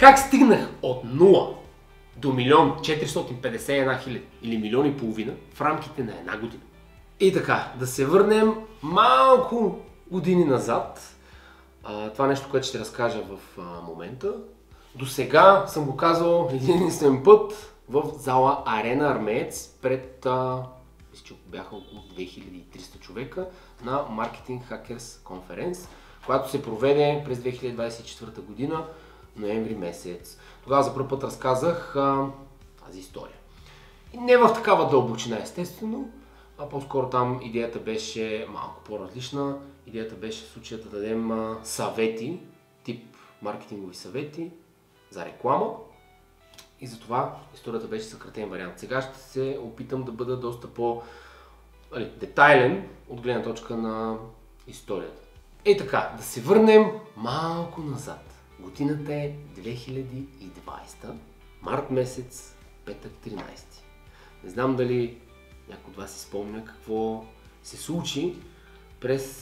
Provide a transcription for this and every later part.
Как стигнах от 0 до 1 451 000 или 1,5 милиона в рамките на една година? И така, да се върнем малко години назад. Това нещо, което ще разкажа в момента. До сега съм го казал единствен път в зала Арена Армеец пред мисля, че бяха около 2300 човека на Marketing Hackers Conference, която се проведе през 2024 година, ноември месец. Тогава за първ път разказах тази история. И не в такава дълбочина, естествено, а по-скоро там идеята беше малко по-различна. Идеята беше в случая да дадем съвети, тип маркетингови съвети за реклама. И затова историята беше съкратен вариант. Сега ще се опитам да бъда доста по-детайлен от гледна точка на историята. И така, да се върнем малко назад. Годината е 2020, март месец, петък 13. Не знам дали някой от вас си спомня какво се случи през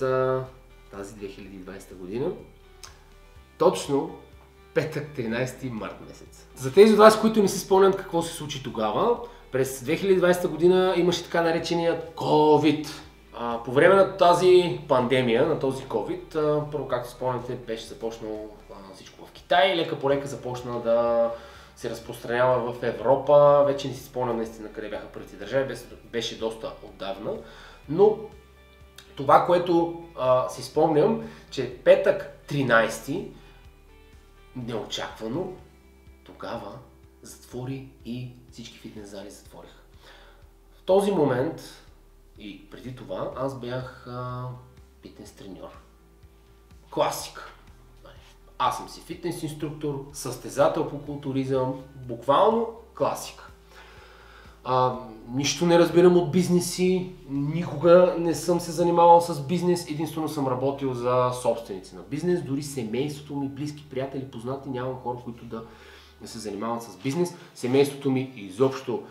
тази 2020 година. Точно петък 13 март месец. За тези от вас, които не си спомнят какво се случи тогава, през 2020 година имаше така наречения COVID. По време на тази пандемия, на този COVID, първо, както спомняте, беше започнало всичко в Китай, лека по лека започна да се разпространява в Европа. Вече не си спомням наистина къде бяха първите държави, беше доста отдавна. Но това, което си спомням, че петък 13 неочаквано тогава затвори и всички фитнес зали затвориха. В този момент и преди това аз бях фитнес треньор. Класика. Аз съм си фитнес инструктор, състезател по културизъм, буквално класика. Нищо не разбирам от бизнеси, никога не съм се занимавал с бизнес, единствено съм работил за собственици на бизнес, дори семейството ми, близки приятели, познати, нямам хора, които да се занимават с бизнес. Семейството ми изобщо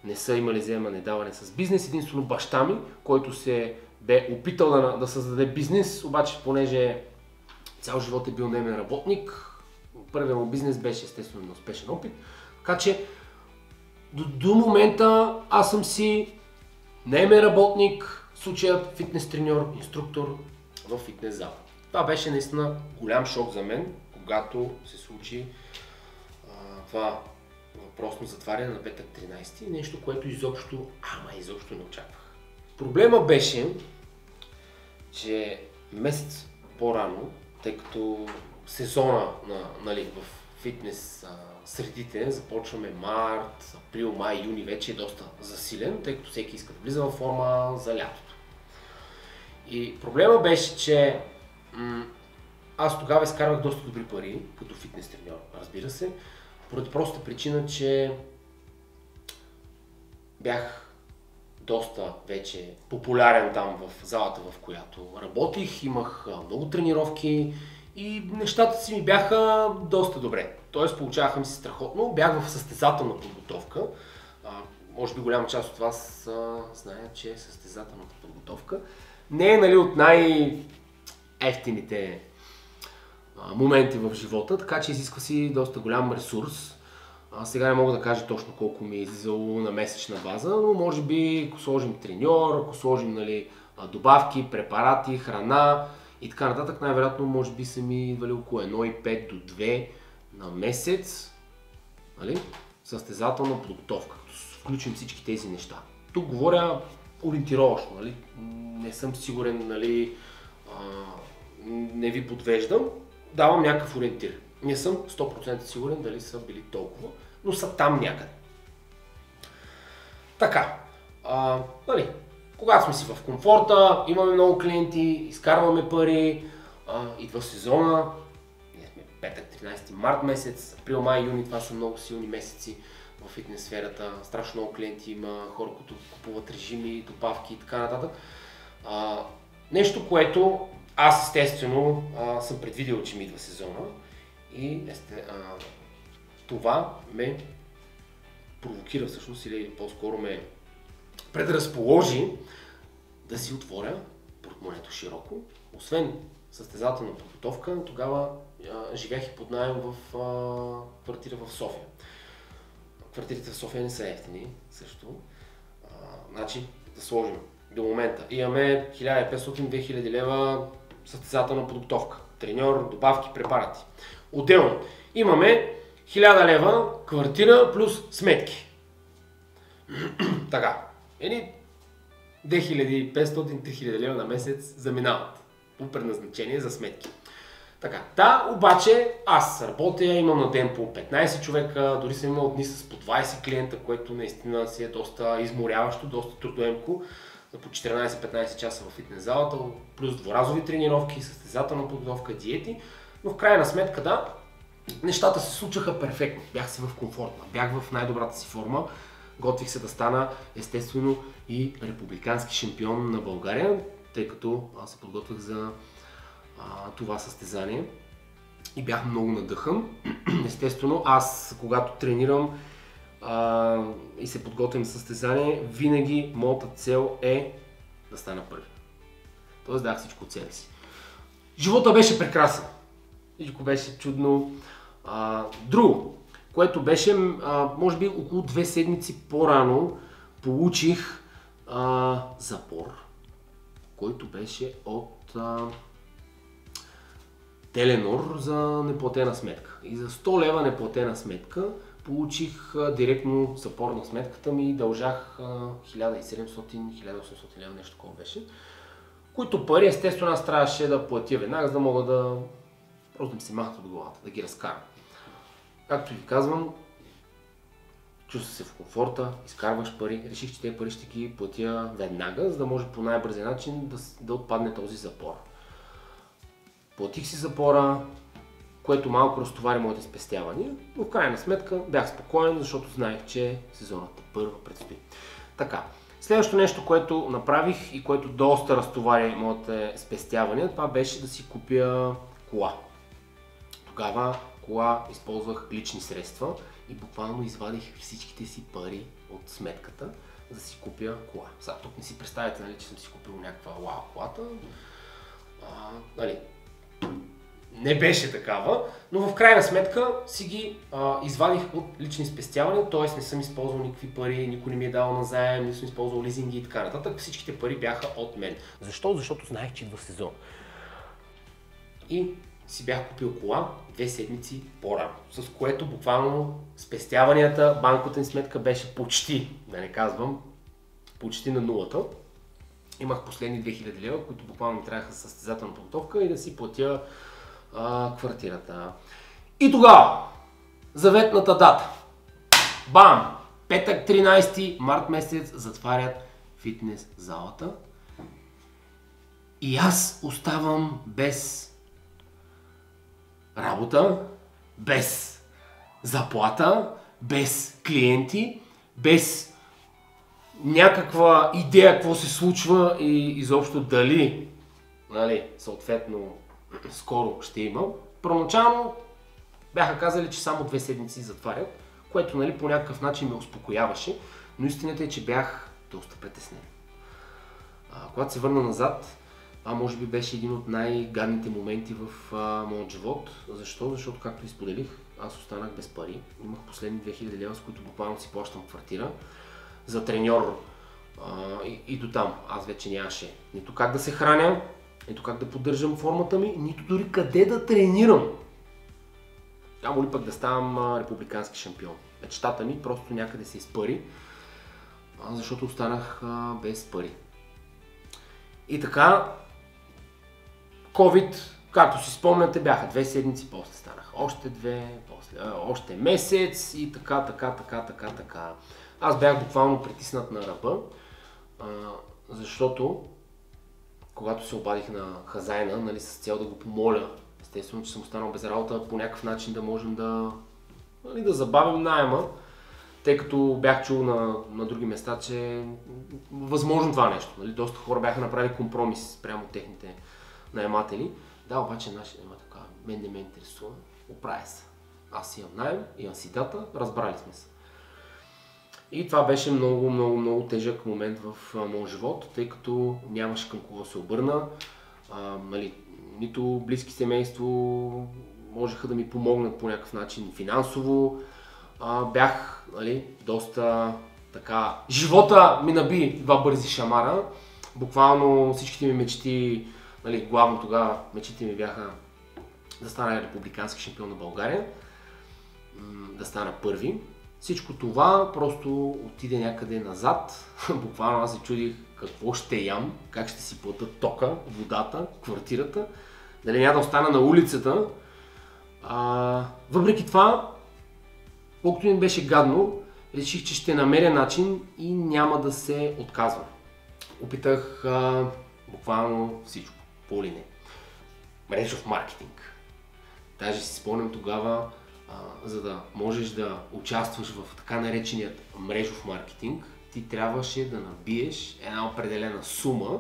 не са имали вземане даване с бизнес, единствено баща ми, който се бе опитал да създаде бизнес, обаче понеже цял живот е бил наемен работник, първият му бизнес беше естествено неуспешен опит, така че до момента аз съм си наемен работник, в случая фитнес треньор, инструктор в фитнес зала. Това беше наистина голям шок за мен, когато се случи това въпросно затваряне на петък 13, нещо, което изобщо не очаквах. Проблема беше, че месец по-рано, тъй като сезона в фитнес средите, започваме март, април, май, юни, вече е доста засилен, тъй като всеки иска да влиза във форма за лятото. И проблема беше, че аз тогава изкарвах доста добри пари като фитнес треньор, разбира се, поради простата причина, че бях доста вече популярен там в залата, в която работих, имах много тренировки и нещата си ми бяха доста добре. Тоест получаваха ми се страхотно, бях в състезателна подготовка. Може би голяма част от вас знаят, че състезателната подготовка не е от най-евтините моменти в живота, така че изисква си доста голям ресурс. Сега не мога да кажа точно колко ми е излизало на месечна база, но може би ако сложим треньор, ако сложим добавки, препарати, храна и така нататък, най-вероятно може би са ми идвали около 1,5 до 2 на месец, състезателна подготовка, като включим всички тези неща. Тук говоря ориентировъчно, не съм сигурен, не ви подвеждам, давам някакъв ориентир. Не съм 100% сигурен дали са били толкова, но са там някъде. Така, когато сме си в комфорта, имаме много клиенти, изкарваме пари, идва сезона, ние сме петък 13 март месец, април, май, юни, това са много силни месеци в фитнес сферата, страшно много клиенти има, хора, които купуват режими, добавки и така нататък. Нещо, което аз естествено съм предвидил, че ми идва сезона и това ме провокира всъщност или по-скоро ме предразположи да си отворя портмонето широко, освен състезателна подготовка, тогава живях и под наем в квартира в София. Квартирите в София не са ефтини също. Значи, да сложим до момента. Имаме 1500-2000 лева състезателна подготовка. Треньор, добавки, препарати. Отделно имаме 1000 лева квартира плюс сметки. Така. 2500-3000 лева на месец заминават по предназначение за сметки. Така. Да, обаче аз работя, имам на ден по 15 човека, дори съм имал дни с по 20 клиента, което наистина си е доста изморяващо, доста трудоемко. По 14-15 часа в фитнес залата, плюс дворазови тренировки, състезателна подготовка, диети. Но в крайна сметка, да, нещата се случваха перфектно. Бях си в комфортна, бях в най-добрата си форма. Готвих се да стана естествено и републикански шампион на България, тъй като аз се подготвях за това състезание и бях много надъхан. Естествено, аз когато тренирам и се подготвям за състезание, винаги моята цел е да стана първи. Тоест дах всичко от себе си. Живота беше прекрасен. Всичко беше чудно. Друго, което беше, може би около 2 седмици по-рано, получих запор, който беше от Теленор за неплатена сметка. И за 100 лева неплатена сметка получих директно запор на сметката ми и дължах 1700-1800 лева, нещо такова беше. Които пари, естествено, аз трябваше да платя веднага, за да мога да просто да ми се махат от главата, да ги разкарам. Както ви казвам, чувствах се в комфорта, изкарваш пари, реших, че тези пари ще ги платя веднага, за да може по най-бързия начин да отпадне този запор. Платих си запора, което малко разтовари моите спестявания, но в крайна сметка бях спокоен, защото знаех, че сезоната първа предстои. Така, следващото нещо, което направих и което доста разтовари моите спестявания, това беше да си купя кола. Тогава кола използвах лични средства и буквално извадих всичките си пари от сметката, за да си купя кола. Сега тук не си представяте, нали, че съм си купил някаква вау колата. Нали, не беше такава, но в крайна сметка си ги извадих от лични спестявания, т.е. не съм използвал никакви пари, никой не ми е дал назаем, не съм използвал лизинги и така нататък. Всичките пари бяха от мен. Защо? Защото знаех, че идва сезон. И си бях купил кола 2 седмици по-рано, с което буквално спестяванията, банковата ни сметка беше почти, да не казвам, почти на нулата. Имах последни 2000 лева, които буквално ми трябваха състезателна подготовка и да си платя квартирата. И тогава, заветната дата. Бам! Петък 13 март месец затварят фитнес залата. И аз оставам без работа, без заплата, без клиенти, без някаква идея какво се случва и изобщо дали, нали, съответно скоро ще има. Първоначално бяха казали, че само 2 седмици затварят, което, нали, по някакъв начин ме успокояваше, но истината е, че бях доста притеснен. Когато се върна назад, това може би беше един от най-гадните моменти в моят живот. Защо? Защото, както изподелих, аз останах без пари. Имах последни 2000 лева, с които буквално си плащам квартира. За треньор и до там. Аз вече нямаше нито как да се храня, нито как да поддържам формата ми, нито дори къде да тренирам. Камо ли пък да ставам републикански шампион. Мечтата ми просто някъде се изпари, защото останах без пари. И така, COVID, както си спомняте, бяха 2 седмици, после станаха още 2, после още месец и така. Аз бях буквално притиснат на ръба, защото когато се обадих на хазайна, нали, с цел да го помоля, естествено, че съм останал без работа, по някакъв начин да можем да забавим наема, тъй като бях чул на други места, че е възможно това нещо. Нали? Доста хора бяха направили компромис прямо техните наематели. Да, обаче нашия наемател каза, мен не ме интересува, оправя се. Аз имам наем, имам си дата, разбрали сме се. И това беше много тежък момент в моят живот, тъй като нямаше към кого се обърна. Нали, нито близки семейство можеха да ми помогнат по някакъв начин финансово. Бях, нали, доста така... Живота ми наби два бързи шамара. Буквално всичките ми мечти, нали, главно тогава мечтите ми бяха да стана републикански шампион на България, да стана първи. Всичко това просто отиде някъде назад. Буквално аз се чудих какво ще ям, как ще си платя тока, водата, квартирата, дали няма да остана на улицата. Въпреки това, колкото ми беше гадно, реших, че ще намеря начин и няма да се отказвам. Опитах буквално всичко, по ли не. Мрежов маркетинг. Даже си спомням тогава, за да можеш да участваш в така нареченият мрежов маркетинг, ти трябваше да набиеш една определена сума,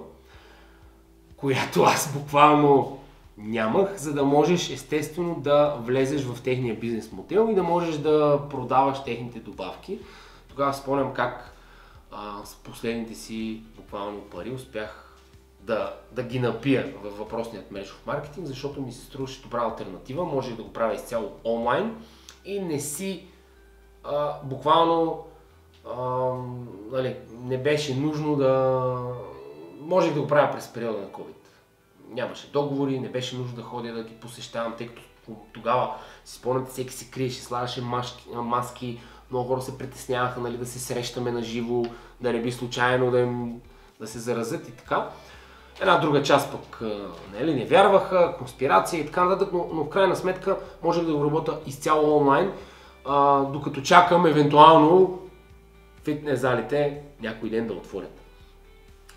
която аз буквално нямах, за да можеш естествено да влезеш в техния бизнес модел и да можеш да продаваш техните добавки. Тогава спомням как с последните си буквално пари успях да ги напия във въпросният мрежов маркетинг, защото ми се струваше добра алтернатива, може да го правя изцяло онлайн и не си буквално нали, не беше нужно да... Можех да го правя през периода на COVID. Нямаше договори, не беше нужно да ходя да ги посещавам, тъй като тогава, си спомняте, всеки се криеше, слагаше маски, много хора се притесняваха, нали, да се срещаме на живо, да не би случайно да се заразят и така. Една друга част пък нали, не вярваха, конспирация и така нататък, но в крайна сметка можех да го работя изцяло онлайн, докато чакам евентуално фитнес залите някой ден да отворят.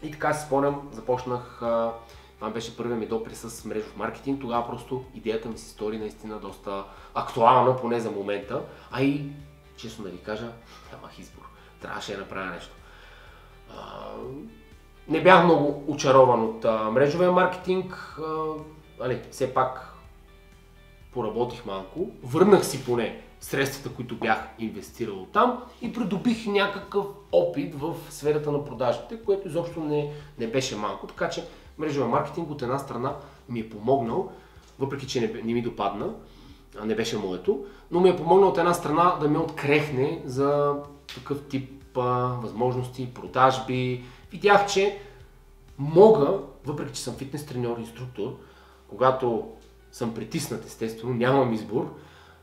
И така си спомням, започнах, това беше първият ми допир с мрежов маркетинг, тогава просто идеята ми се стори наистина доста актуална, поне за момента, а и, честно да ви кажа, нямах избор, трябваше да направя нещо. Не бях много очарован от мрежовия маркетинг, все пак поработих малко, върнах си поне средствата, които бях инвестирал там и придобих някакъв опит в сферата на продажбите, което изобщо не беше малко, така че мрежовия маркетинг от една страна ми е помогнал, въпреки че не ми допадна, не беше моето, но ми е помогнал от една страна да ме открехне за такъв тип възможности, продажби. Видях, че мога, въпреки че съм фитнес треньор, инструктор, когато съм притиснат, естествено, нямам избор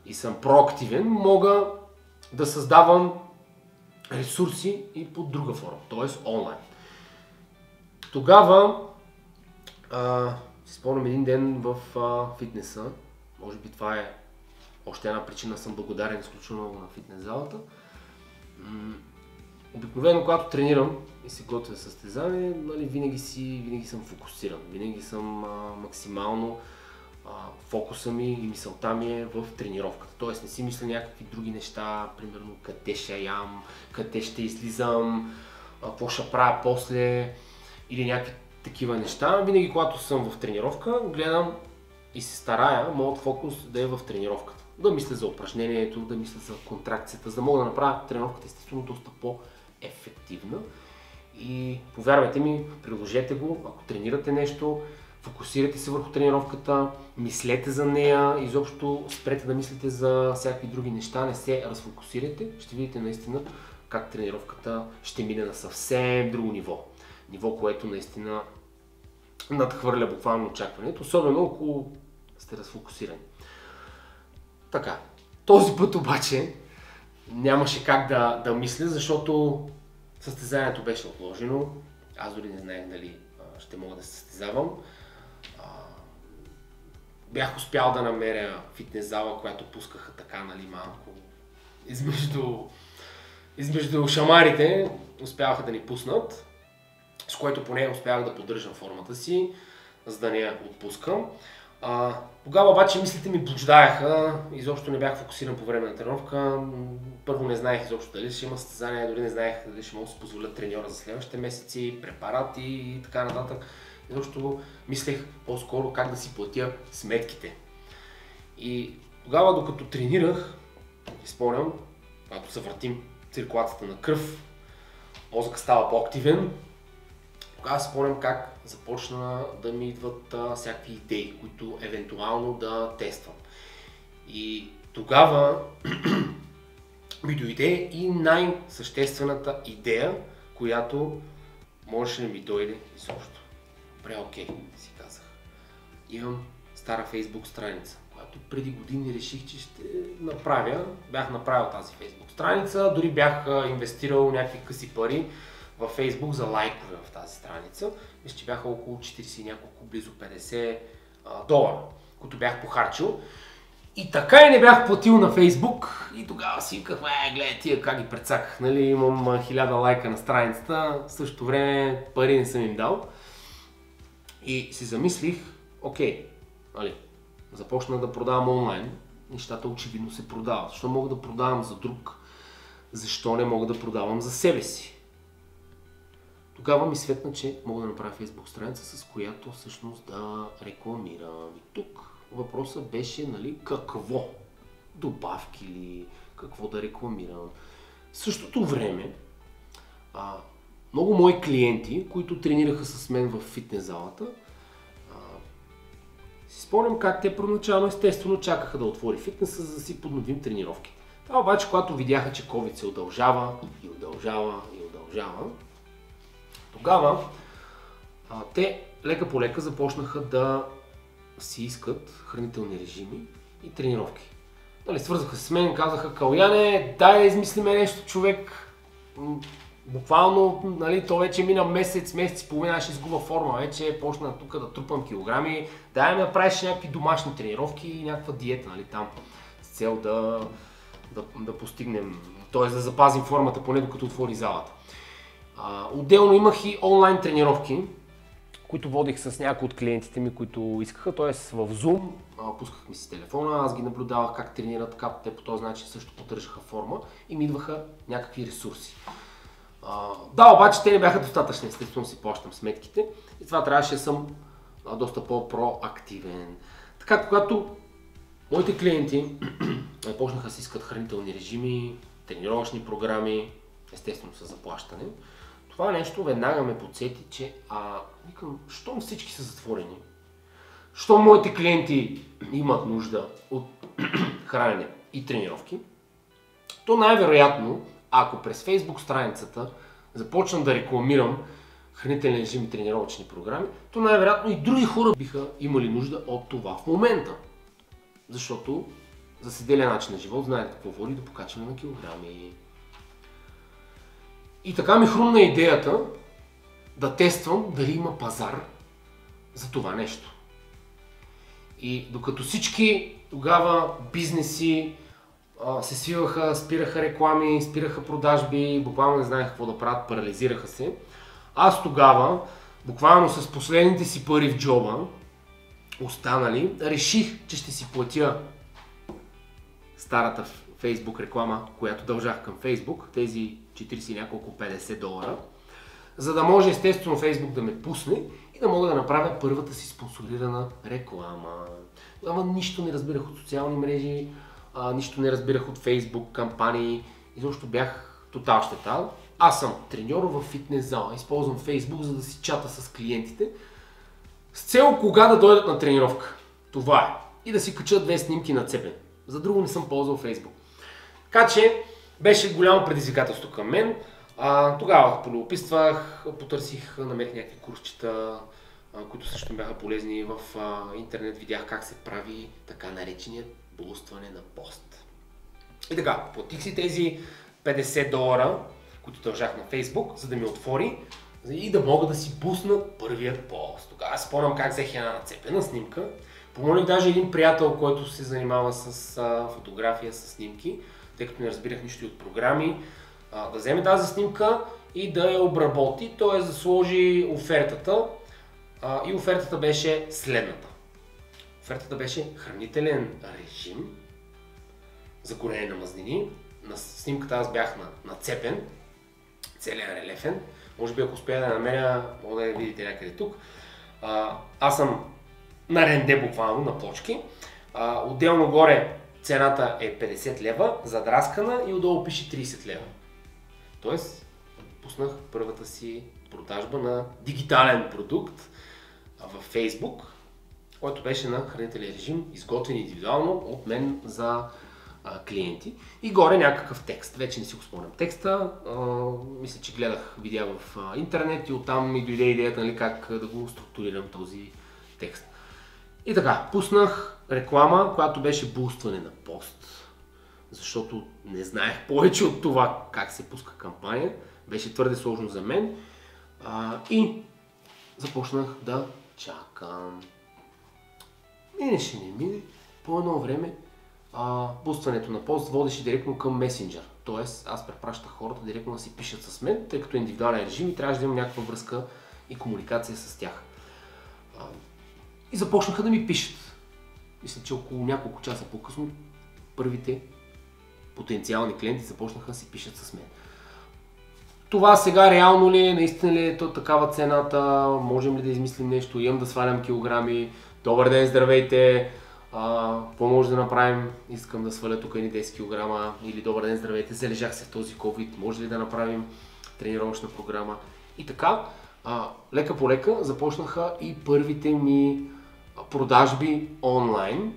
и съм проактивен, мога да създавам ресурси и под друга форма, т.е. онлайн. Тогава си спомням един ден в фитнеса, може би това е още една причина, съм благодарен изключително на фитнес залата. Обикновено, когато тренирам и се готвя състезание, нали, винаги съм фокусиран, винаги съм максимално фокуса ми и мисълта ми е в тренировката. Тоест не си мисля някакви други неща, примерно къде ще ям, къде ще излизам, какво ще правя после или някакви такива неща. Винаги, когато съм в тренировка, гледам и се старая моят фокус да е в тренировката. Да мисля за упражнението, да мисля за контракцията, за да мога да направя тренировката естествено доста по-ефективна. И повярвайте ми, приложете го, ако тренирате нещо, фокусирайте се върху тренировката, мислете за нея, изобщо спрете да мислите за всякакви други неща, не се разфокусирайте, ще видите наистина как тренировката ще мине на съвсем друго ниво. Ниво, което наистина надхвърля буквално очакването, особено ако сте разфокусирани. Така, този път обаче нямаше как да мисля, защото състезанието беше отложено. Аз дори не знаех дали ще мога да се състезавам. Бях успял да намеря фитнес зала, която пускаха така, нали, малко измежду шамарите, успяваха да ни пуснат, с което поне успях да поддържам формата си, за да не я отпускам. Тогава обаче мислите ми блуждаеха, изобщо не бях фокусиран по време на тренировка. Първо не знаех изобщо дали ще има състезание, дори не знаех дали ще мога да си позволя треньора за следващите месеци, препарати и така нататък. Изобщо мислех по-скоро как да си платя сметките. И тогава, докато тренирах, спомням, когато се въртим циркулацията на кръв, мозъкът става по-активен. тогава спомням как започна да ми идват всякакви идеи, които евентуално да тествам. И тогава ми дойде и най-съществената идея, която можеше да ми дойде изобщо. Добре, окей, си казах. Имам стара Фейсбук страница, която преди години реших, че ще направя. Бях направил тази Фейсбук страница, дори бях инвестирал някакви къси пари във Фейсбук за лайкове в тази страница. Мисля, че бяха около 40 и няколко, близо 50 долара, които бях похарчил. И така и не бях платил на Фейсбук и тогава си виках, гледай тия как ги прецаках, нали, имам 1000 лайка на страницата, в същото време пари не съм им дал. И си замислих, окей, нали, започнах да продавам онлайн, нещата очевидно се продават. Защо мога да продавам за друг? Защо не мога да продавам за себе си? Тогава ми светна, че мога да направя Фейсбук страница, с която всъщност да рекламирам. И тук въпросът беше, нали, какво? Добавки ли? Какво да рекламирам? В същото време, много мои клиенти, които тренираха с мен в фитнес залата, си спомням как те първоначално естествено чакаха да отвори фитнеса, за да си подновим тренировките. Това обаче, когато видяха, че COVID се удължава и удължава и удължава, тогава те лека по лека започнаха да си искат хранителни режими и тренировки. Нали, свързаха се с мен, казаха: Каляне, дай да измислиме нещо, човек. Буквално, нали, то вече мина месец и половина, ще изгуба форма, вече почна тук да трупам килограми, дай да направиш някакви домашни тренировки и някаква диета, нали, там, с цел да постигнем, т.е. да запазим формата, поне докато отвори залата. Отделно имах и онлайн тренировки, които водих с някои от клиентите ми, които искаха, т.е. в Zoom, пусках ми си телефона, аз ги наблюдавах как тренират, така те по този начин също поддържаха форма и ми идваха някакви ресурси. Да, обаче те не бяха достатъчни, естествено си плащам сметките и това трябваше да съм доста по-проактивен. Така, когато моите клиенти почнаха да си искат хранителни режими, тренировъчни програми, естествено с заплащане, това нещо веднага ме подсети, че викам, щом всички са затворени, щом моите клиенти имат нужда от хранене и тренировки, то най-вероятно, ако през Фейсбук страницата започна да рекламирам хранителен режим и тренировъчни програми, то най-вероятно и други хора биха имали нужда от това в момента. Защото за седелия начин на живот знаете какво води до покачване на килограми. И така ми хрумна идеята да тествам дали има пазар за това нещо. И докато всички тогава бизнеси се свиваха, спираха реклами, спираха продажби, буквално не знаеха какво да правят, парализираха се, аз тогава, буквално с последните си пари в джоба, останали, реших, че ще си платя старата Facebook реклама, която дължах към Facebook, тези 40 и няколко 50 долара, за да може естествено Facebook да ме пусне и да мога да направя първата си спонсорирана реклама. Ама нищо не разбирах от социални мрежи, нищо не разбирах от Facebook кампании, изобщо бях тотал щетал. Аз съм треньор в фитнес зала, използвам Facebook, за да си чата с клиентите, с цел кога да дойдат на тренировка. Това е. И да си качат 2 снимки на цепен. За друго не съм ползвал Facebook. Така че беше голямо предизвикателство към мен. Тогава полюбопитствах, потърсих, намерих някакви курсчета, които също бяха полезни в интернет. Видях как се прави така нареченият бустване на пост. И така, платих си тези 50 долара, които дължах на Facebook, за да ми отвори и да мога да си бусна първият пост. Тогава спомням как взех една нацепена снимка. Помолих даже един приятел, който се занимава с фотография, с снимки, тъй като не разбирах нищо от програми, да вземе тази снимка и да я обработи, т.е. да сложи офертата. И офертата беше следната. Офертата беше хранителен режим за горене на мазнини. На снимката аз бях нацепен, целият релефен. Може би ако успея да намеря, мога да я видите някъде тук. Аз съм на ренде буквално, на плочки. Отделно горе цената е 50 лева, задраскана и отдолу пише 30 лева. Тоест, пуснах първата си продажба на дигитален продукт във Facebook, който беше на хранителен режим, изготвен индивидуално от мен за клиенти. И горе някакъв текст. Вече не си го спомням текста. Мисля, че гледах видеа в интернет и оттам ми дойде идеята, нали, как да го структурирам този текст. И така, пуснах реклама, която беше бустване на пост, защото не знаех повече от това как се пуска кампания. Беше твърде сложно за мен. И започнах да чакам. Минеше, не мине. По едно време бустването на пост водеше директно към месенджер. Тоест, аз препращах хората директно да си пишат с мен, тъй като е индивидуален режим и трябваше да имам някаква връзка и комуникация с тях. И започнаха да ми пишат. Мисля, че около няколко часа по-късно първите потенциални клиенти започнаха да си пишат с мен. Това сега реално ли е, наистина ли е такава цената, можем ли да измислим нещо, имам да свалям килограми, добър ден, здравейте, какво може да направим, искам да сваля тук едни 10 кг, или добър ден, здравейте, залежах се в този COVID, може ли да направим тренировъчна програма. И така, лека по лека започнаха и първите ми продажби онлайн.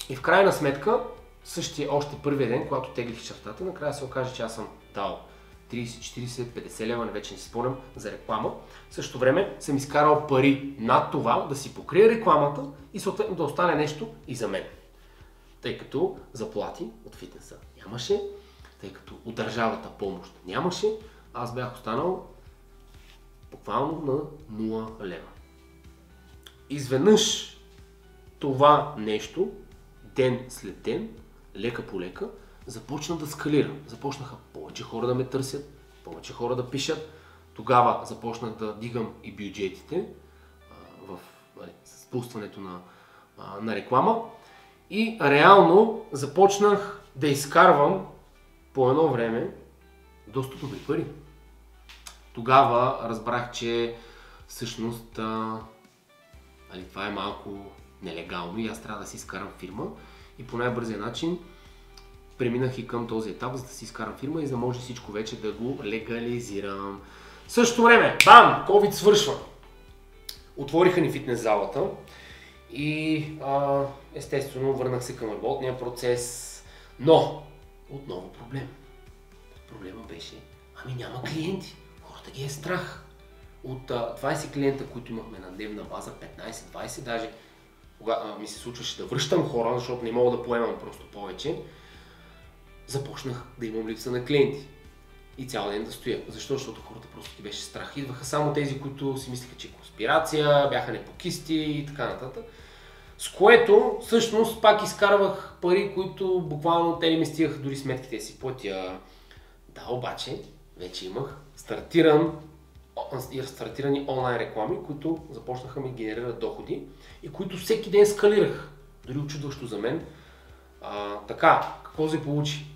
И в крайна сметка, същия още първия ден, когато теглих чертата, накрая се окаже, че аз съм дал 30, 40, 50 лева, вече не си спомням, за реклама. В същото време съм изкарал пари над това да си покрия рекламата и съответно да остане нещо и за мен. Тъй като заплати от фитнеса нямаше, тъй като от държавата помощ нямаше, аз бях останал буквално на 0 лева. Изведнъж това нещо, ден след ден, лека по лека, започна да скалира. Започнаха повече хора да ме търсят, повече хора да пишат. Тогава започнах да дигам и бюджетите в спускането на реклама. И реално започнах да изкарвам по едно време доста добри пари. Тогава разбрах, че всъщност това е малко нелегално и аз трябва да си изкарам фирма. И по най-бързия начин преминах и към този етап, за да си изкарам фирма и за да може всичко вече да го легализирам. В същото време, бам! COVID свършва. Отвориха ни фитнес залата и естествено върнах се към работния процес, но отново проблем. Проблема беше, няма клиенти, хората ги е страх. От 20 клиента, които имахме на дневна база, 15-20 даже, когато ми се случваше да връщам хора, защото не мога да поемам просто повече, започнах да имам липса на клиенти и цял ден да стоя. Защо? Защото хората просто ги беше страх. Идваха само тези, които си мислеха, че е конспирация, бяха непокисти и така нататък. С което всъщност пак изкарвах пари, които буквално те не ми стигаха дори сметките си платя. Да, обаче вече имах стартирани онлайн реклами, които започнаха ми генерират доходи и които всеки ден скалирах. Дори учудващо за мен. Така, какво се получи?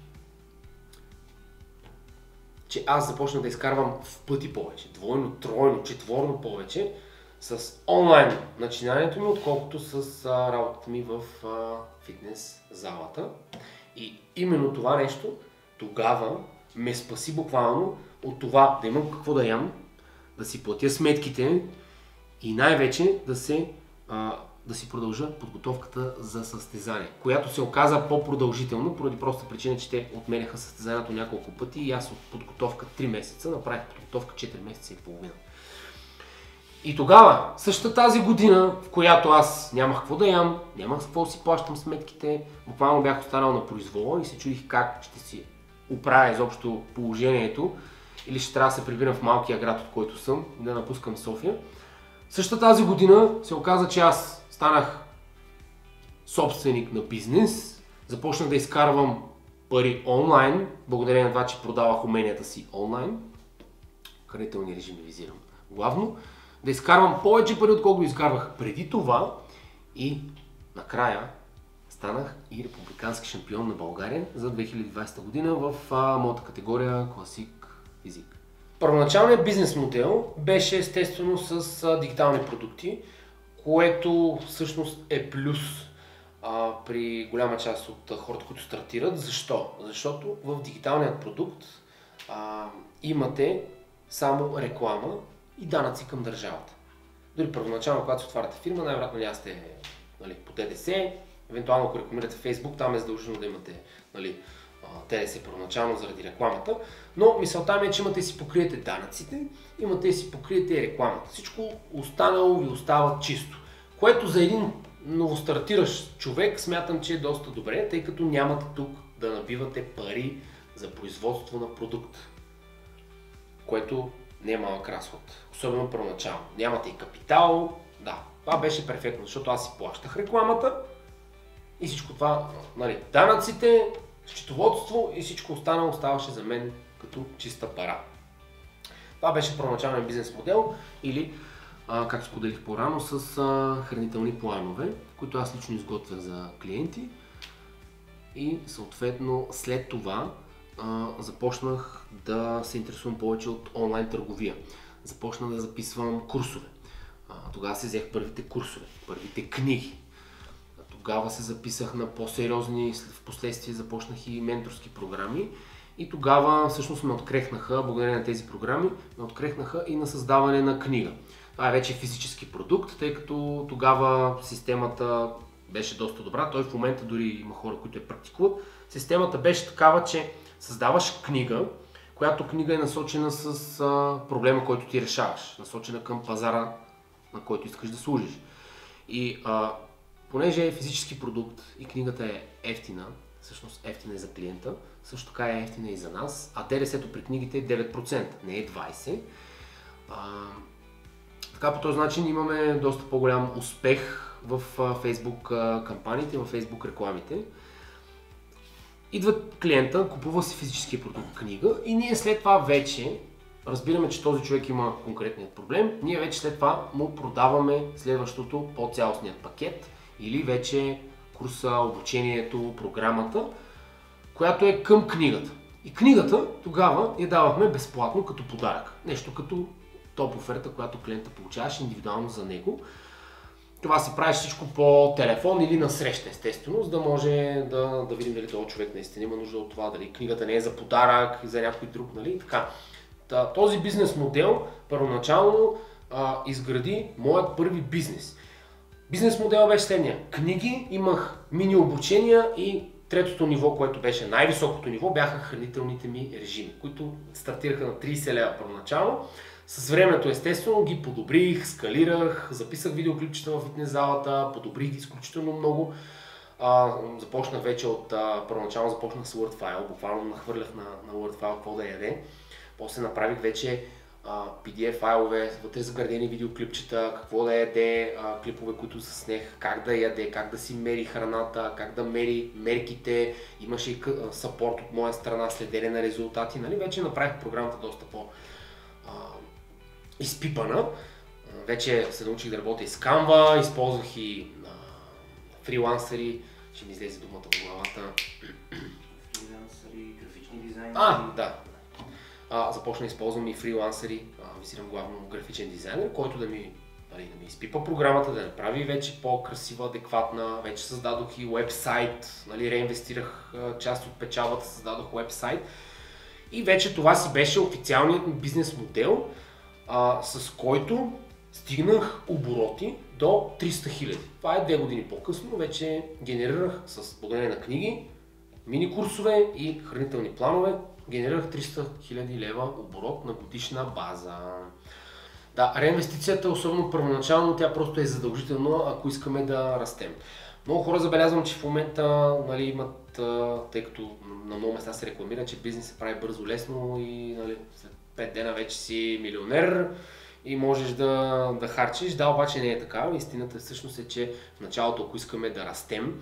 Че аз започнах да изкарвам в пъти повече, двойно, тройно, четворно повече с онлайн начинанието ми, отколкото с работата ми в фитнес залата. И именно това нещо тогава ме спаси буквално от това да имам какво да ям, да си платя сметките и най-вече да си продължа подготовката за състезание, която се оказа по-продължително, поради проста причина, че те отменяха състезанието няколко пъти и аз от подготовка 3 месеца направих подготовка 4 месеца и половина. И тогава, същата тази година, в която аз нямах какво да ям, нямах с какво да си плащам сметките, буквално бях останал на произвола и се чудих как ще си оправя изобщо положението или ще трябва да се прибирам в малкия град, от който съм и да напускам София. Същата тази година се оказа, че аз станах собственик на бизнес, започнах да изкарвам пари онлайн, благодарение на това, че продавах уменията си онлайн, хранителни режими визирам главно, да изкарвам повече пари, отколкото изкарвах преди това и накрая станах и републикански шампион на България за 2020 година в моята категория класик език. Първоначалният бизнес модел беше естествено с дигитални продукти, което всъщност е плюс при голяма част от хората, които стартират. Защо? Защото в дигиталният продукт имате само реклама и данъци към държавата. Дори първоначално, когато се отваряте фирма, най-вероятно няма сте, нали, по ДДС, евентуално ако рекламирате в Facebook, там е задължено да имате, нали, ДДС първоначално заради рекламата, но мисълта ми е, че имате да си покриете данъците, имате да си покриете рекламата. Всичко останало ви остава чисто, което за един новостартиращ човек смятам, че е доста добре, тъй като нямате тук да набивате пари за производство на продукт, което не е малък разход, особено първоначално. Нямате и капитал, да, това беше перфектно, защото аз си плащах рекламата и всичко това, нали, данъците, счетоводство и всичко останало оставаше за мен като чиста пара. Това беше първоначален бизнес модел или, както споделих по-рано, с хранителни планове, които аз лично изготвях за клиенти и съответно след това започнах да се интересувам повече от онлайн търговия. Започнах да записвам курсове. Тогава се взех първите курсове, първите книги. Тогава се записах на по-сериозни, в последствие започнах и менторски програми. И тогава всъщност ме открехнаха, благодарение на тези програми, ме открехнаха и на създаване на книга. Това е вече физически продукт, тъй като тогава системата беше доста добра. Той в момента дори има хора, които я практикуват. Системата беше такава, че създаваш книга, която книга е насочена с проблема, който ти решаваш. Насочена към пазара, на който искаш да служиш. И понеже е физически продукт и книгата е ефтина, всъщност ефтина е за клиента, също така е ефтина и за нас, а ДДС-то при книгите е 9%, не е 20%. Така по този начин имаме доста по-голям успех в Facebook кампаниите, в Facebook рекламите. Идва клиента, купува си физическия продукт книга и ние след това вече разбираме, че този човек има конкретният проблем. Ние вече след това му продаваме следващото по-цялостният пакет или вече курса, обучението, програмата, която е към книгата. И книгата тогава я давахме безплатно като подарък. Нещо като топ оферта, която клиента получаваше индивидуално за него. Това се прави всичко по телефон или на среща, естествено, за да може да видим дали този човек наистина има нужда от това, дали книгата не е за подарък, за някой друг, нали, така. Този бизнес модел първоначално изгради моят първи бизнес. Бизнес модел беше следния. Книги, имах мини обучения и третото ниво, което беше най-високото ниво, бяха хранителните ми режими, които стартираха на 30 лева първоначално. С времето естествено ги подобрих, скалирах, записах видеоклипчета в фитнес залата, подобрих ги изключително много. Започнах вече първоначално започнах с WordFile, буквално нахвърлях на WordFile какво да яде. После направих вече PDF файлове, вътре заградени видеоклипчета, какво да яде, клипове, които заснех, как да яде, как да си мери храната, как да мери мерките, имаше и съпорт от моя страна, следене на резултати, нали? Вече направих програмата доста изпипана. Вече се научих да работя и с Canva, използвах и фрилансъри, ще ми излезе думата в главата. Фрилансъри, графични дизайнери. Да. Започна да използвам и фрилансъри, визирам главно графичен дизайнер, който да ми изпипа програмата, да направи вече по-красива, адекватна. Вече създадох и уебсайт, нали, реинвестирах част от печалбата, създадох уебсайт. И вече това си беше официалният ми бизнес модел, с който стигнах обороти до 300 000. Това е 2 години по-късно, вече генерирах с благодарение на книги, мини курсове и хранителни планове, генерирах 300 000 лева оборот на годишна база. Да, реинвестицията, особено първоначално, тя просто е задължителна, ако искаме да растем. Много хора забелязвам, че в момента, нали, имат, тъй като на много места се рекламира, че бизнес се прави бързо, лесно и, нали, след 5 дена вече си милионер и можеш да харчиш. Да, обаче не е така. Истината всъщност е, че в началото, ако искаме да растем,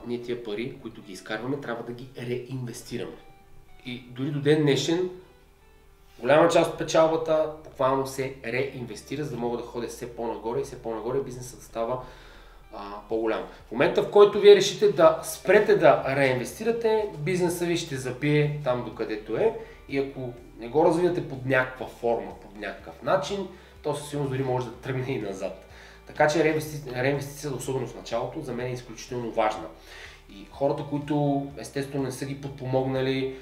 ние тия пари, които ги изкарваме, трябва да ги реинвестираме. И дори до ден днешен, голяма част от печалбата буквално се реинвестира, за да мога да ходя все по-нагоре и все по-нагоре бизнесът става по-голям. В момента, в който вие решите да спрете да реинвестирате, бизнесът ви ще забие там докъдето е и ако не го развивате под някаква форма, под някакъв начин, то със сигурност дори може да тръгне и назад. Така че реинвестицията, особено в началото, за мен е изключително важна. И хората, които естествено не са ги подпомогнали,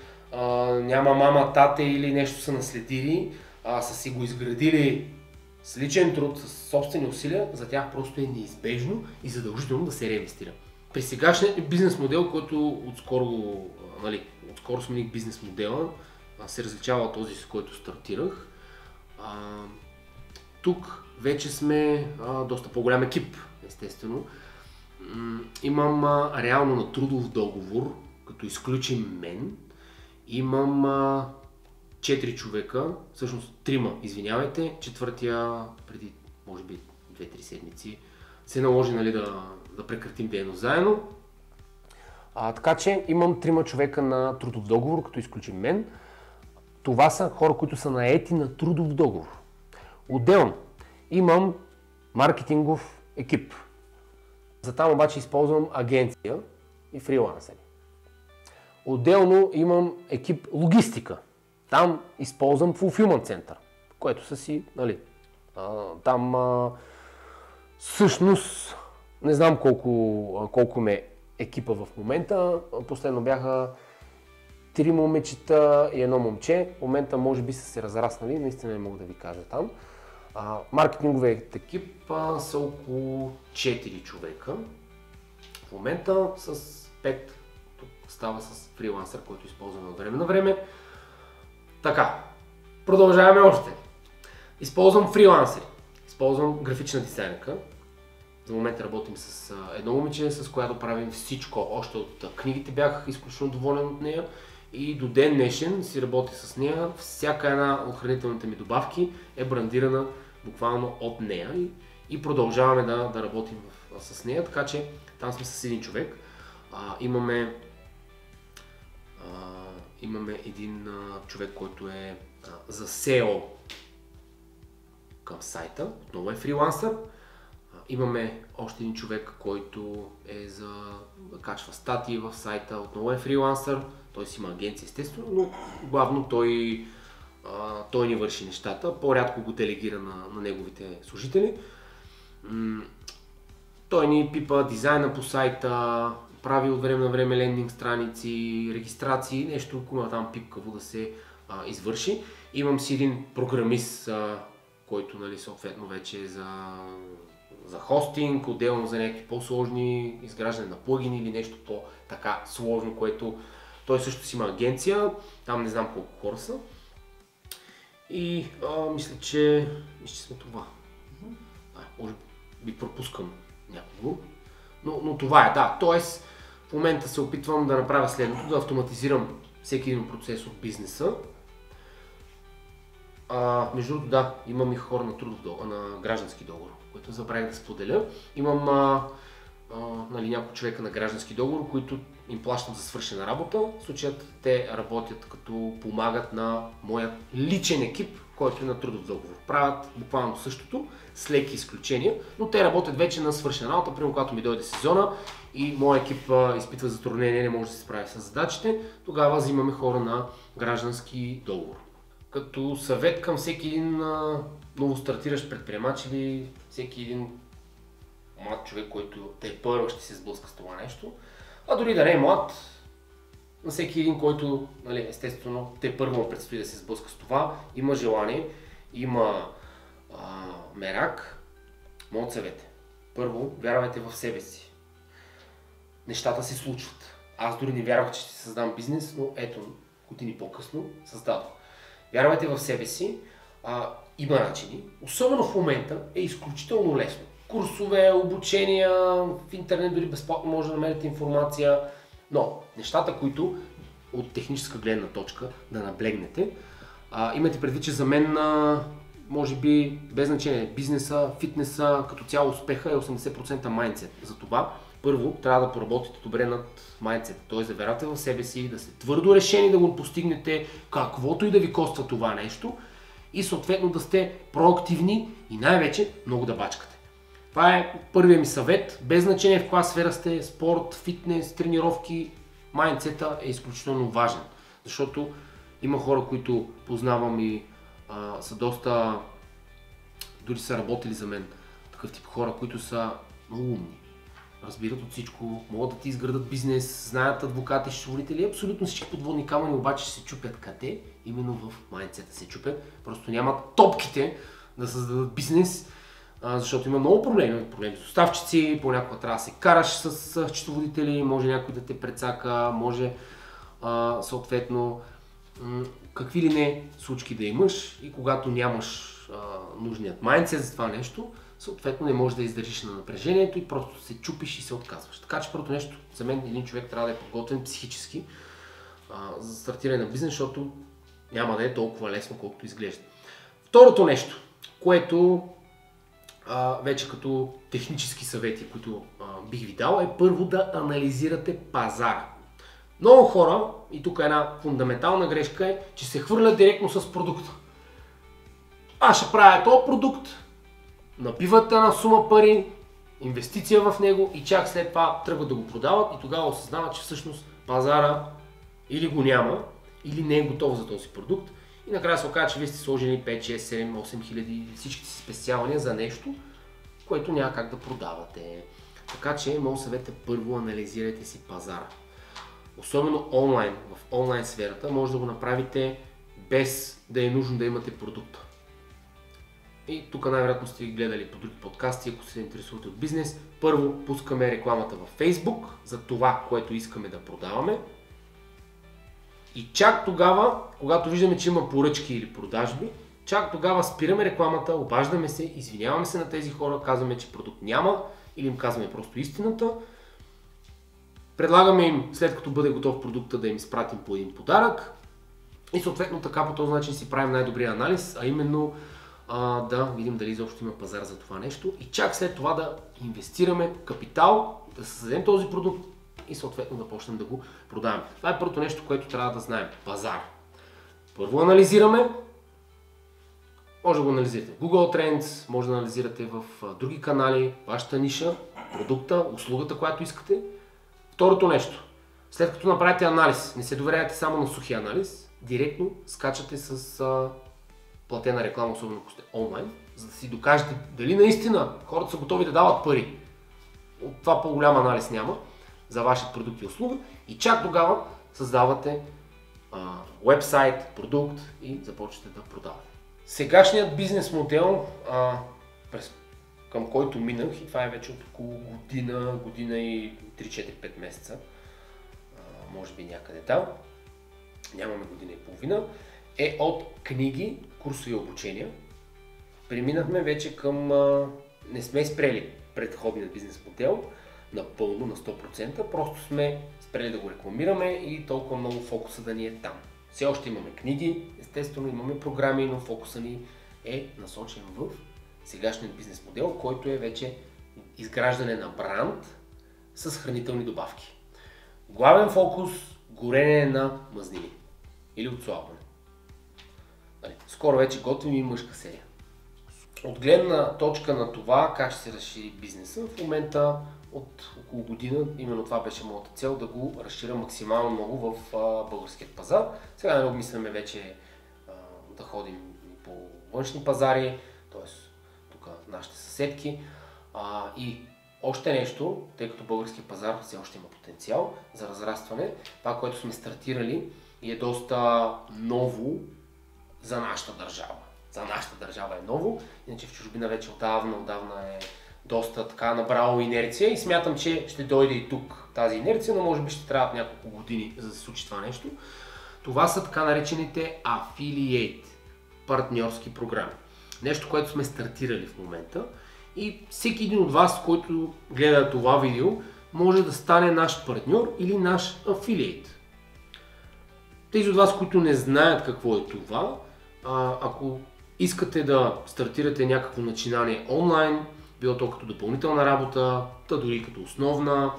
няма мама, тате или нещо са наследили, са си го изградили с личен труд, с собствени усилия, за тях просто е неизбежно и задължително да се реинвестира. При сегашния бизнес модел, който отскоро смених бизнес модела, се различава от този, с който стартирах. Тук вече сме доста по-голям екип, естествено. Имам реално на трудов договор, като изключим мен, имам 4 човека, всъщност 3, извинявайте, четвъртия преди, може би, 2-3 седмици се наложи да прекратим дейност заедно. Така че имам 3 човека на трудов договор, като изключим мен. Това са хора, които са наети на трудов договор. Отделно имам маркетингов екип. За там обаче използвам агенция и фрилансери. Отделно имам екип логистика. Там използвам fulfillment център, което са си, там всъщност не знам колко ме екипа в момента. Последно бяха 3 момичета и 1 момче. В момента може би са се разраснали, наистина не мога да ви кажа там. Маркетинговият екип са около 4 човека. В момента с 5 тук става с фрилансър, който използваме от време на време. Така, продължаваме още. Използвам фрилансери, използвам графична дизайнерка. За момента работим с едно момиче, с която правим всичко. Още от книгите бях изключително доволен от нея и до ден днешен си работя с нея. Всяка една от хранителните ми добавки е брандирана буквално от нея и продължаваме да работим с нея, така че там сме с един човек. Имаме един човек, който е за SEO към сайта, отново е фрилансър. Имаме още един човек, който е да качва статии в сайта, отново е фрилансър. Той си има агенция, естествено, но главно той ни върши нещата. По-рядко го делегира на неговите служители. Той ни пипа дизайна по сайта, прави от време на време лендинг страници, регистрации, нещо, което там пипкаво да се извърши. Имам си един програмист, който съответно вече е за хостинг, отделно за някакви по-сложни изграждане на плагини или нещо по-така сложно, което той също си има агенция, там не знам колко хора са. И мисля, че сме това. Може би пропускам някого, но това е, да. Тоест, в момента се опитвам да направя следното, да автоматизирам всеки един процес от бизнеса. Между другото, да, имам и хора на граждански договор, които забравих да споделя. Имам няколко човека на граждански договор, които им плащам за свършена работа. В случаят те работят като помагат на моя личен екип, който е на трудов договор. Правят буквално същото, с леки изключения, но те работят вече на свършена работа. Примерно, когато ми дойде сезона и моят екип изпитва затруднение, не може да се справи с задачите, тогава взимаме хора на граждански договор. Като съвет към всеки един новостартиращ предприемач или всеки един млад човек, който първо ще се сблъска с това нещо, а дори да не е млад, на всеки един, който естествено първо му предстои да се сблъска с това, има желание, има мерак, моят съвет е: първо, вярвайте в себе си. Нещата се случват. Аз дори не вярвах, че ще създам бизнес, но ето, години по-късно създадох. Вярвайте в себе си, има начини. Особено в момента е изключително лесно. Курсове, обучения, в интернет дори безплатно може да намерите информация, но нещата, които от техническа гледна точка да наблегнете, имате предвид, че за мен може би без значение бизнеса, фитнеса, като цяло успеха е 80% майндсет. Затова първо трябва да поработите добре над майндсет, т.е. да вярвате в себе си, да сте твърдо решени да го постигнете, каквото и да ви коства това нещо, и съответно да сте проактивни и най-вече много да бачкате. Това е първият ми съвет, без значение в каква сфера сте, спорт, фитнес, тренировки, майндсета е изключително важен, защото има хора, които познавам и са доста, дори са работили за мен, такъв тип хора, които са много умни, разбират от всичко, могат да ти изградат бизнес, знаят адвокати, счетоводители, абсолютно всички подводни камъни обаче се чупят къде? Именно в майндсета се чупят. Просто нямат топките да създадат бизнес, защото има много проблеми. Има проблеми с доставчици, понякога трябва да се караш с счетоводители, може някой да те прецака, може съответно какви ли не случки да имаш и когато нямаш нужният майндсет за това нещо, съответно не можеш да издържиш на напрежението и просто се чупиш и се отказваш. Така че първото нещо, за мен един човек трябва да е подготвен психически за стартиране на бизнес, защото няма да е толкова лесно, колкото изглежда. Второто нещо, което вече като технически съвети, които бих ви дал, е първо да анализирате пазара. Много хора, и тук една фундаментална грешка е, че се хвърлят директно с продукта. Аз ще правя този продукт, напиват една сума пари, инвестиция в него и чак след това тръгват да го продават и тогава осъзнават, че всъщност пазара или го няма, или не е готов за този продукт и накрая се оказа, че вие сте сложили 5, 6, 7, 8 хиляди всичките си спестявания за нещо, което няма как да продавате. Така че моят съвет е първо анализирайте си пазара. Особено онлайн, в онлайн сферата, може да го направите без да е нужно да имате продукта. И тук най-вероятно сте гледали по други подкасти, ако се интересувате от бизнес. Първо пускаме рекламата във Facebook за това, което искаме да продаваме. И чак тогава, когато виждаме, че има поръчки или продажби, чак тогава спираме рекламата, обаждаме се, извиняваме се на тези хора, казваме, че продукт няма или им казваме просто истината. Предлагаме им, след като бъде готов продукта, да им изпратим по един подарък и съответно така по този начин си правим най-добрия анализ, а именно да видим дали изобщо има пазар за това нещо и чак след това да инвестираме капитал, да създадем този продукт и съответно да почнем да го продаваме. Това е първото нещо, което трябва да знаем. Пазар. Първо анализираме. Може да го анализирате в Google Trends, може да анализирате в други канали, вашата ниша, продукта, услугата, която искате. Второто нещо. След като направите анализ, не се доверяйте само на сухи анализ, директно скачате с платена реклама, особено ако сте онлайн, за да си докажете дали наистина хората са готови да дават пари. От това по-голям анализ няма за вашия продукт и услуга и чак тогава създавате уебсайт, продукт и започвате да продавате. Сегашният бизнес модел, към който минах, и това е вече от около година и 3-4-5 месеца, може би някъде там, нямаме година и половина, е от книги, курсови обучения. Преминахме вече към... не сме спрели предходният бизнес модел напълно на 100%, просто сме спрели да го рекламираме и толкова много фокуса да ни е там. Все още имаме книги, естествено имаме програми, но фокуса ни е насочен в сегашният бизнес модел, който е вече изграждане на бранд с хранителни добавки. Главен фокус – горене на мазнини или отслабване. Скоро вече готвим и мъжка серия. От гледна точка на това как ще се разшири бизнеса, в момента от около година, именно това беше моята цел, да го разширя максимално много в българският пазар. Сега не обмисляме вече да ходим по външни пазари, т.е. тук нашите съседки. И още нещо, тъй като българският пазар все още има потенциал за разрастване, това, което сме стартирали и е доста ново за нашата държава. За нашата държава е ново, иначе в чужбина вече отдавна е доста така набрало инерция и смятам, че ще дойде и тук тази инерция, но може би ще трябват няколко години, за да се случи това нещо. Това са така наречените affiliate, партньорски програми. Нещо, което сме стартирали в момента и всеки един от вас, който гледа това видео, може да стане наш партньор или наш affiliate. Тези от вас, които не знаят какво е това, ако искате да стартирате някакво начинание онлайн, било то като допълнителна работа, та дори като основна,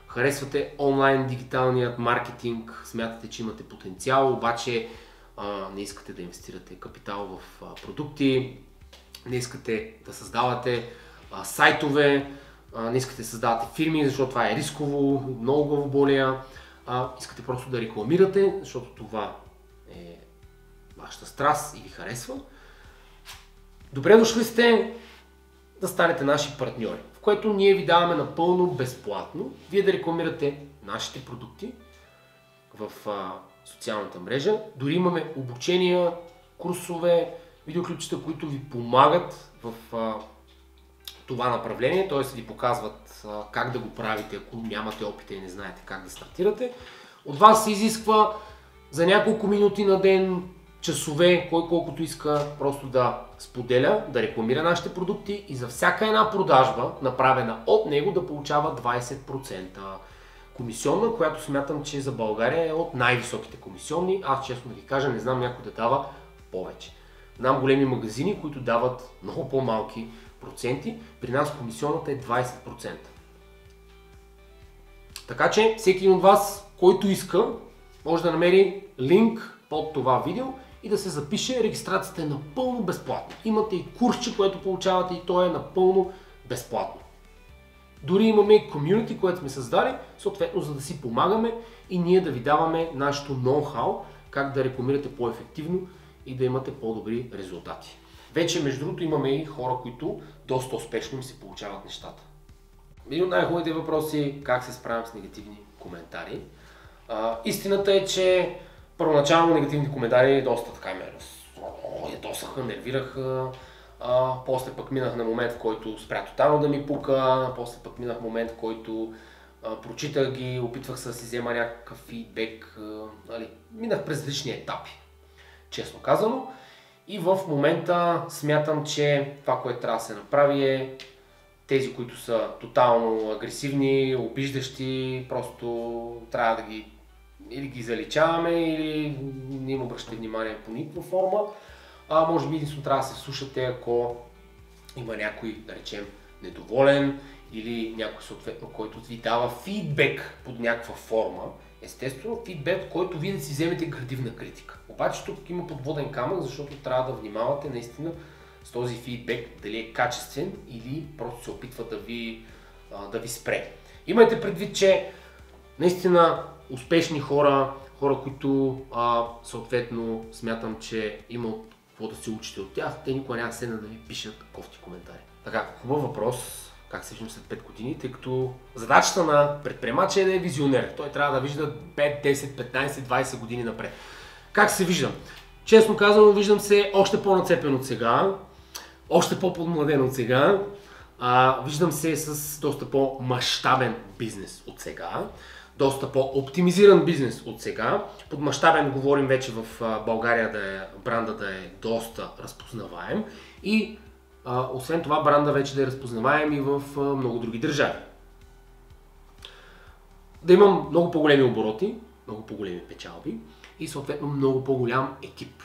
харесвате онлайн дигиталният маркетинг, смятате, че имате потенциал, обаче не искате да инвестирате капитал в продукти, не искате да създавате сайтове, не искате да създавате фирми, защото това е рисково, много главоболия, искате просто да рекламирате, защото това е вашата страст и ви харесва. Добре дошли сте да станете наши партньори. В което ние ви даваме напълно безплатно. Вие да рекламирате нашите продукти в социалната мрежа. Дори имаме обучения, курсове, видеоклипчета, които ви помагат в това направление, т.е. ви показват как да го правите, ако нямате опита и не знаете как да стартирате. От вас се изисква за няколко минути на ден, часове, кой колкото иска, просто да споделя, да рекламира нашите продукти и за всяка една продажба, направена от него, да получава 20% комисионна, която смятам, че за България е от най-високите комисионни. Аз честно да ви кажа, не знам някой да дава повече. Знам големи магазини, които дават много по-малки проценти. При нас комисионната е 20%. Така че всеки от вас, който иска, може да намери линк под това видео и да се запише. Регистрацията е напълно безплатна. Имате и курсче, което получавате и то е напълно безплатно. Дори имаме и комюнити, което сме създали, съответно за да си помагаме и ние да ви даваме нашето ноу-хау, как да рекламирате по-ефективно и да имате по-добри резултати. Вече, между другото, имаме и хора, които доста успешно им се получават нещата. Един от най-хубавите въпроси е как се справям с негативни коментари. Истината е, че първоначално негативните коментари доста така ме ядосаха, нервираха. После пък минах на момент, в който спря тотално да ми пука, после пък минах момент, в който прочитах ги, опитвах се да си взема някакъв фидбек, минах през различни етапи, честно казано. И в момента смятам, че това, което трябва да се направи е тези, които са тотално агресивни, обиждащи, просто трябва да ги или ги заличаваме, или не им обръщате внимание по никаква форма. Може би единствено трябва да се слушате, ако има някой, да речем, недоволен или някой съответно, който ви дава фидбек под някаква форма. Естествено, фидбек, който вие да си вземете градивна критика. Обаче тук има подводен камък, защото трябва да внимавате наистина с този фидбек, дали е качествен или просто се опитва да ви спре. Имайте предвид, че наистина успешни хора, които съответно смятам, че има какво да се учите от тях, те никога няма седнат да ви пишат кофти коментари. Така, хубав въпрос. Как се виждам след 5 години, тъй като задачата на предприемача е да е визионер. Той трябва да вижда 5, 10, 15, 20 години напред. Как се виждам? Честно казано, виждам се още по-нацепен от сега, още по-подмладен от сега, виждам се с доста по-мащабен бизнес от сега, доста по-оптимизиран бизнес от сега. Под мащабен говорим вече в България бранда да е доста разпознаваем и освен това бранда вече да е разпознаваем и в много други държави. Да имам много по-големи обороти, много по-големи печалби и съответно много по-голям екип.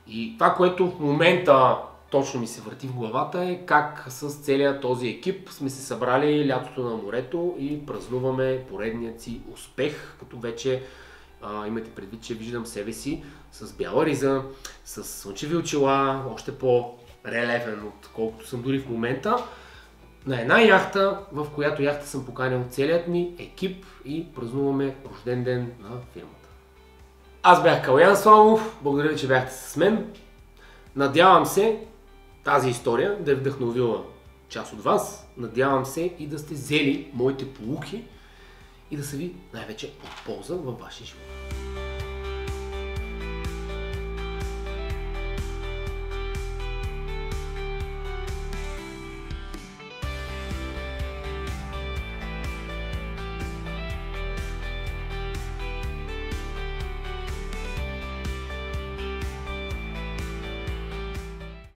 И това, което в момента точно ми се върти в главата е как с целият този екип сме се събрали лятото на морето и празнуваме поредният си успех, като вече имате предвид, че виждам себе си с бяла риза, с слънчеви очила, още по-релевен, отколкото съм дори в момента, на една яхта, в която яхта съм поканил целият ми екип и празнуваме рожден ден на фирмата. Аз бях Калоян Славов, благодаря, че бяхте с мен. Надявам се тази история да е вдъхновила част от вас. Надявам се и да сте взели моите поуки и да са ви най-вече от полза във вашия живот.